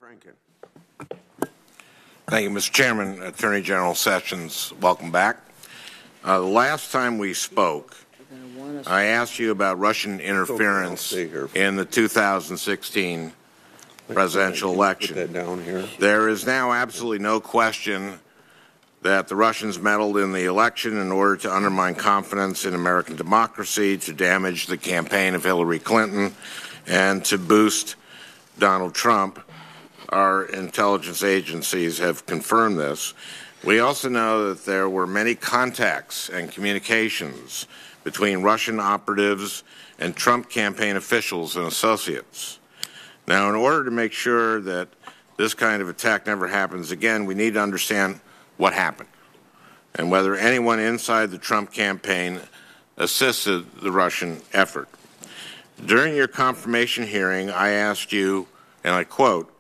Franken. Thank you, Mr. Chairman. Attorney General Sessions, welcome back. The last time we spoke, I asked you about Russian interference in the 2016 presidential election. There is now absolutely no question that the Russians meddled in the election in order to undermine confidence in American democracy, to damage the campaign of Hillary Clinton, and to boost Donald Trump. Our intelligence agencies have confirmed this. We also know that there were many contacts and communications between Russian operatives and Trump campaign officials and associates. Now, in order to make sure that this kind of attack never happens again, we need to understand what happened and whether anyone inside the Trump campaign assisted the Russian effort. During your confirmation hearing, I asked you, and I quote,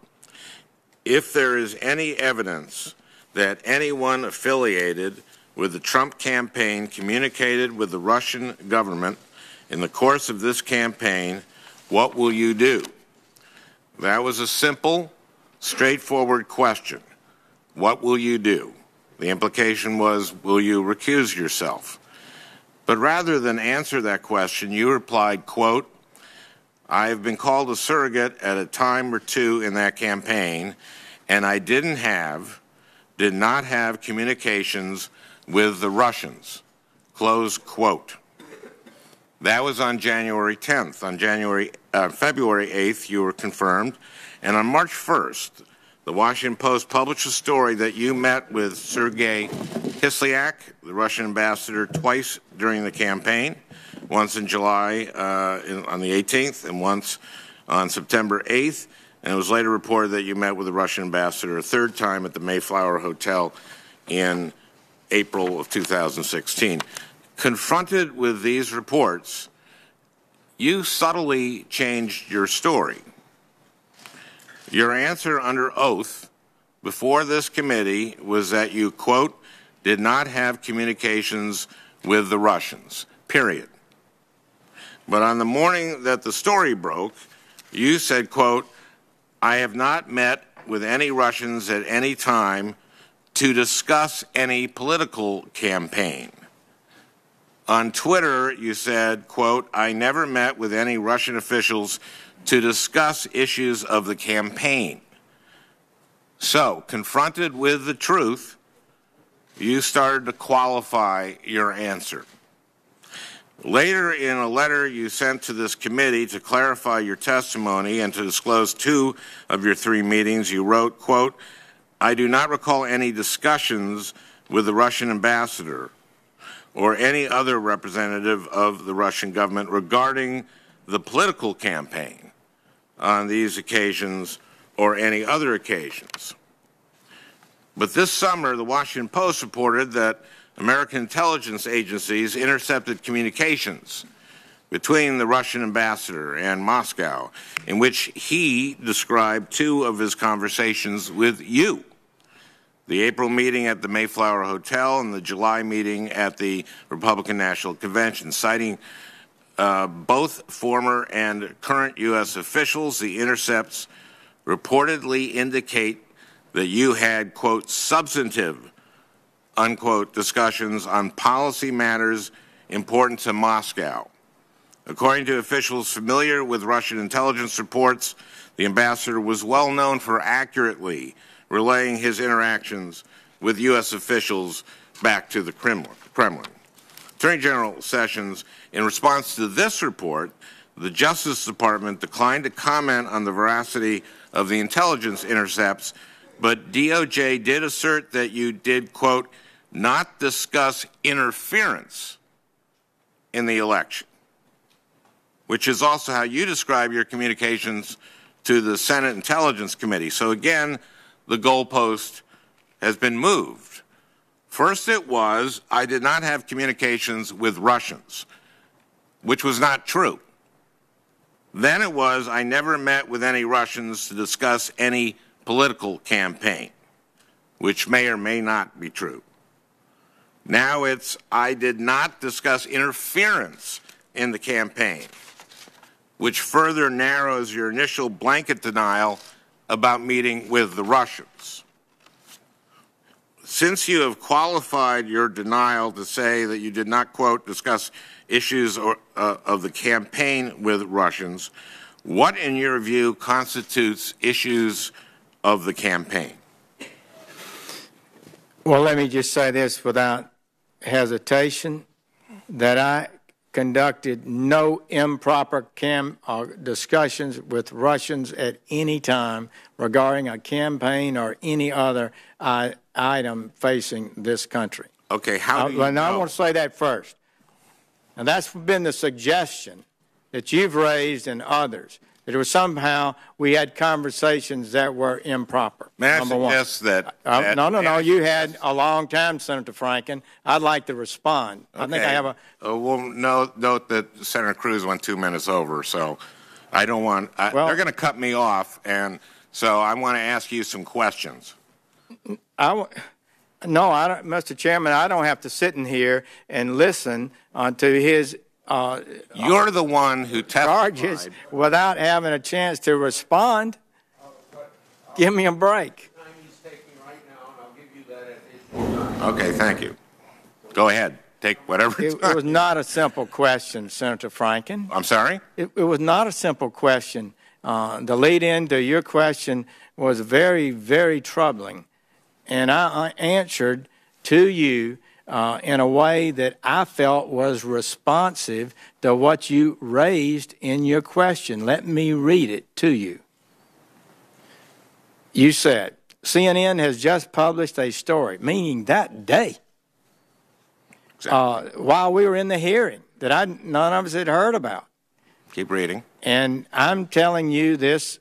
if there is any evidence that anyone affiliated with the Trump campaign communicated with the Russian government in the course of this campaign, what will you do? That was a simple, straightforward question. What will you do? The implication was, will you recuse yourself? But rather than answer that question, you replied, quote, I have been called a surrogate at a time or two in that campaign, and I did not have communications with the Russians, close quote. That was on January 10th. On February 8th, you were confirmed, and on March 1st, the Washington Post published a story that you met with Sergei Kislyak, the Russian ambassador, twice during the campaign, once in July on the 18th and once on September 8th. And it was later reported that you met with the Russian ambassador a third time at the Mayflower Hotel in April of 2016. Confronted with these reports, you subtly changed your story. Your answer under oath before this committee was that you, quote, did not have communications with the Russians, period. But on the morning that the story broke, you said, quote, I have not met with any Russians at any time to discuss any political campaign. On Twitter, you said, quote, I never met with any Russian officials to discuss issues of the campaign. So, confronted with the truth, you started to qualify your answer. Later, in a letter you sent to this committee to clarify your testimony and to disclose 2 of your 3 meetings, you wrote, quote, I do not recall any discussions with the Russian ambassador or any other representative of the Russian government regarding the political campaign on these occasions or any other occasions. But this summer, the Washington Post reported that American intelligence agencies intercepted communications between the Russian ambassador and Moscow, in which he described 2 of his conversations with you. The April meeting at the Mayflower Hotel and the July meeting at the Republican National Convention. Citing both former and current U.S. officials, the intercepts reportedly indicate that you had, quote, substantive, unquote, discussions on policy matters important to Moscow. According to officials familiar with Russian intelligence reports, the ambassador was well known for accurately relaying his interactions with U.S. officials back to the Kremlin. Attorney General Sessions, in response to this report, the Justice Department declined to comment on the veracity of the intelligence intercepts, but DOJ did assert that you did, quote, not discuss interference in the election, which is also how you describe your communications to the Senate Intelligence Committee. So again, the goalpost has been moved. First it was, I did not have communications with Russians, which was not true. Then it was, I never met with any Russians to discuss any political campaign, which may or may not be true. Now it's, I did not discuss interference in the campaign, which further narrows your initial blanket denial about meeting with the Russians. Since you have qualified your denial to say that you did not, quote, discuss issues of the campaign with Russians, what, in your view, constitutes issues of the campaign? Well, let me just say this without hesitation, that I conducted no improper discussions with Russians at any time regarding a campaign or any other item facing this country. Okay, how do you know? I want to say that first. And that's been the suggestion that you've raised and others, that it was somehow we had conversations that were improper. May I suggest that... No. You had a long time, Senator Franken. I'd like to respond. Okay. I think I have a... Well, note that Senator Cruz went 2 minutes over, so I don't want... they're going to cut me off, and so I want to ask you some questions. No, I don't, Mr. Chairman, I don't have to sit in here and listen to his... You're the one who testified without having a chance to respond. Give me a break. Okay, thank you. Go ahead. Take whatever It was not a simple question, Senator Franken. I'm sorry? It was not a simple question. The lead-in to your question was very, very troubling. And I answered to you in a way that I felt was responsive to what you raised in your question. Let me read it to you. You said, CNN has just published a story, meaning that day, Exactly. while we were in the hearing, that none of us had heard about. Keep reading. And I'm telling you this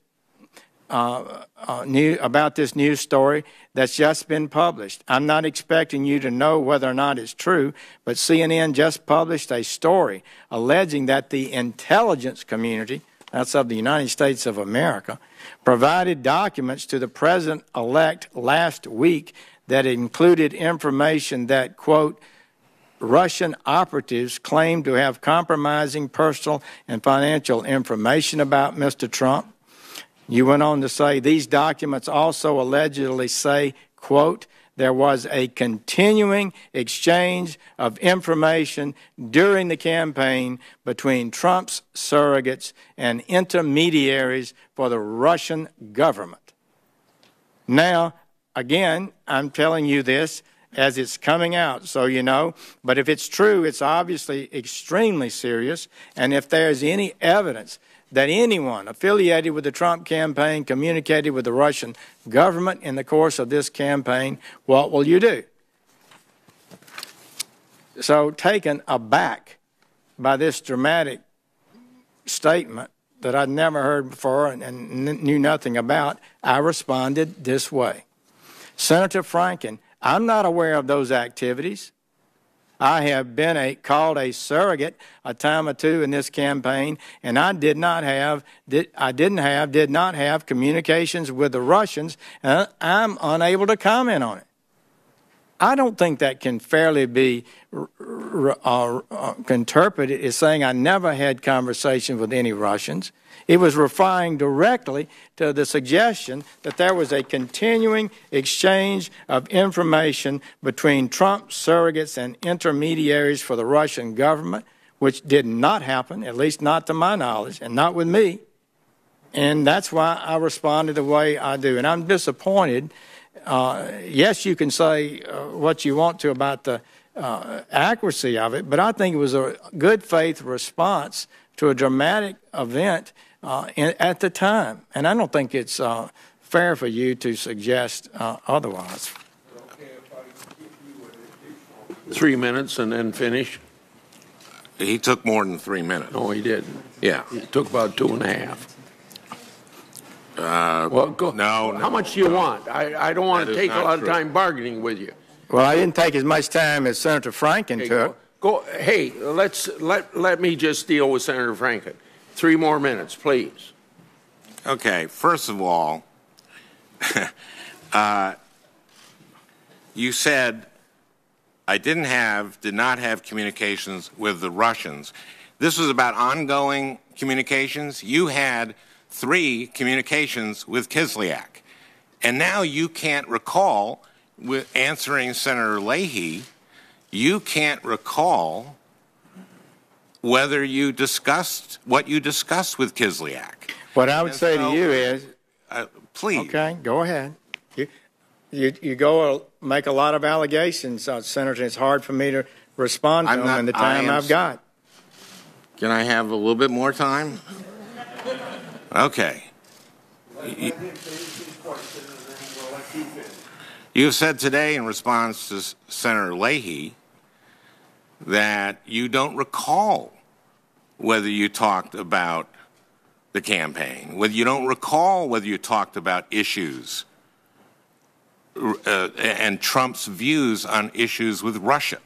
about this news story that's just been published. I'm not expecting you to know whether or not it's true, but CNN just published a story alleging that the intelligence community, that's of the United States of America, provided documents to the president-elect last week that included information that, quote, Russian operatives claimed to have compromising personal and financial information about Mr. Trump. You went on to say these documents also allegedly say, quote, there was a continuing exchange of information during the campaign between Trump's surrogates and intermediaries for the Russian government. Now, again, I'm telling you this as it's coming out, so you know. But if it's true, it's obviously extremely serious. And if there's any evidence that anyone affiliated with the Trump campaign communicated with the Russian government in the course of this campaign, what will you do? So, taken aback by this dramatic statement that I'd never heard before and knew nothing about, I responded this way. Senator Franken, I'm not aware of those activities. I have been called a surrogate a time or two in this campaign, and I did not have communications with the Russians, and I'm unable to comment on it. I don't think that can fairly be interpreted as saying I never had conversations with any Russians. It was referring directly to the suggestion that there was a continuing exchange of information between Trump surrogates and intermediaries for the Russian government, which did not happen, at least not to my knowledge, and not with me. And that's why I responded the way I do. And I'm disappointed. Yes, you can say what you want to about the accuracy of it, but I think it was a good faith response to a dramatic event at the time. And I don't think it's fair for you to suggest otherwise. 3 minutes and then finish? He took more than 3 minutes. No, he didn't. Yeah. He took about 2.5. Well, go. No. How much do you want? I don't want to take a lot of time bargaining with you. Well, I didn't take as much time as Senator Franken took. Hey, let me just deal with Senator Franken. 3 more minutes, please. Okay. First of all, you said I did not have communications with the Russians. This was about ongoing communications. You had 3 communications with Kislyak. And now you can't recall, with answering Senator Leahy, you can't recall whether you discussed what you discussed with Kislyak. What I would say to you is, please. Okay, go ahead. You go make a lot of allegations, Senator. It's hard for me to respond to them in the time I've got. Can I have a little bit more time? Okay. You said today in response to Senator Leahy that you don't recall whether you talked about the campaign, whether you don't recall whether you talked about issues and Trump's views on issues with Russia.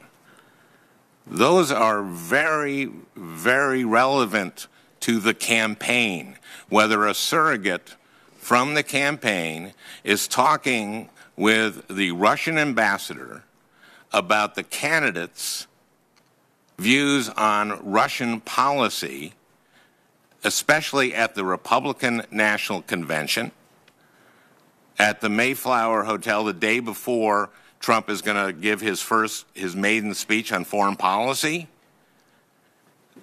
Those are very, very relevant to the campaign, whether a surrogate from the campaign is talking with the Russian ambassador about the candidate's views on Russian policy, especially at the Republican National Convention, at the Mayflower Hotel the day before Trump is going to give his maiden speech on foreign policy.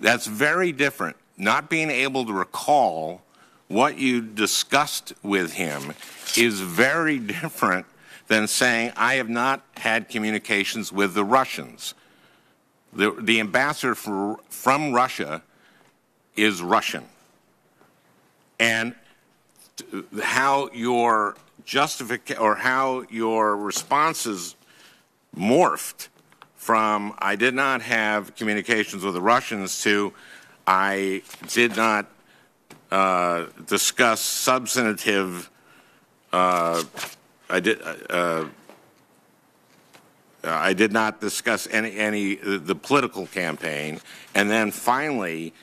That's very different. Not being able to recall what you discussed with him is very different than saying, I have not had communications with the Russians. The ambassador from Russia is Russian. And how your how your responses morphed from I did not have communications with the Russians to I did not discuss substantive I did not discuss any the political campaign, and then finally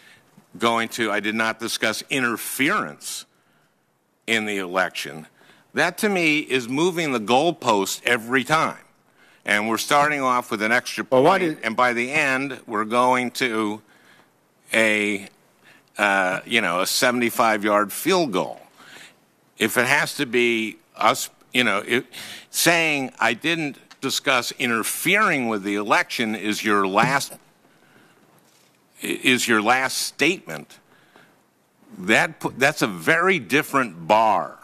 going to I did not discuss interference in the election. That to me is moving the goalpost every time, and we're starting off with an extra point, and by the end we're going to a 75-yard field goal. If it has to be us, saying I didn't discuss interfering with the election is your last statement. That's a very different bar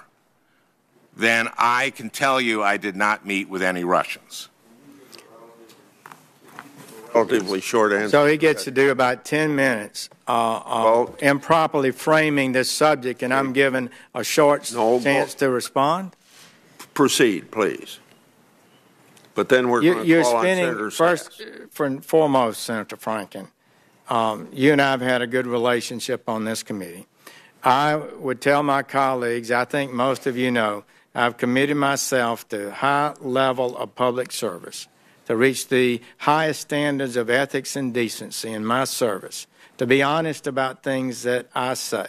than I can tell you I did not meet with any Russians. Relatively short answer. So he gets to do about 10 minutes improperly framing this subject, and I'm given a short chance to respond. Proceed, please. But then we're going to call on Senator First and foremost, Senator Franken, you and I have had a good relationship on this committee. I would tell my colleagues, I think most of you know, I've committed myself to a high level of public service, to reach the highest standards of ethics and decency in my service, to be honest about things that I say.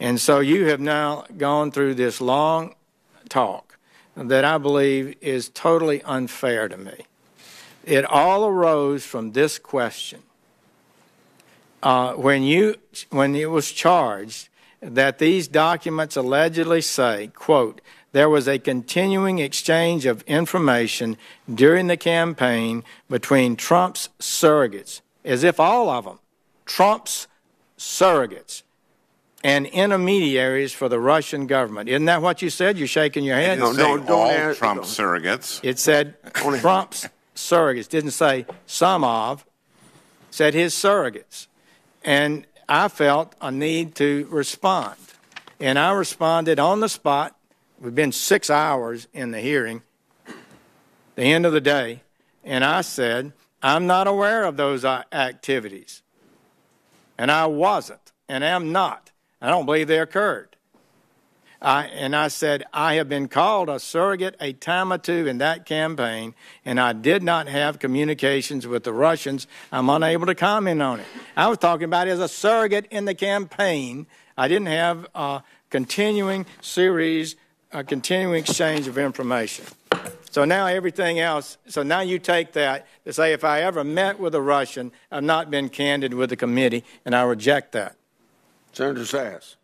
And so you have now gone through this long talk that I believe is totally unfair to me. It all arose from this question. When it was charged that these documents allegedly say, quote, there was a continuing exchange of information during the campaign between Trump's surrogates, as if all of them, Trump's surrogates, and intermediaries for the Russian government. Isn't that what you said? You're shaking your head. No, don't all Trump surrogates. It said Trump's surrogates. Didn't say some of. It said his surrogates. And I felt a need to respond. And I responded on the spot. We've been 6 hours in the hearing, the end of the day, and I said, I'm not aware of those activities. And I wasn't, and am not. I don't believe they occurred. And I said, I have been called a surrogate a time or two in that campaign, and I did not have communications with the Russians. I'm unable to comment on it. I was talking about it as a surrogate in the campaign. I didn't have a continuing series, a continuing exchange of information. So now everything else, so now you take that to say if I ever met with a Russian, I've not been candid with the committee, and I reject that. Senator Sass.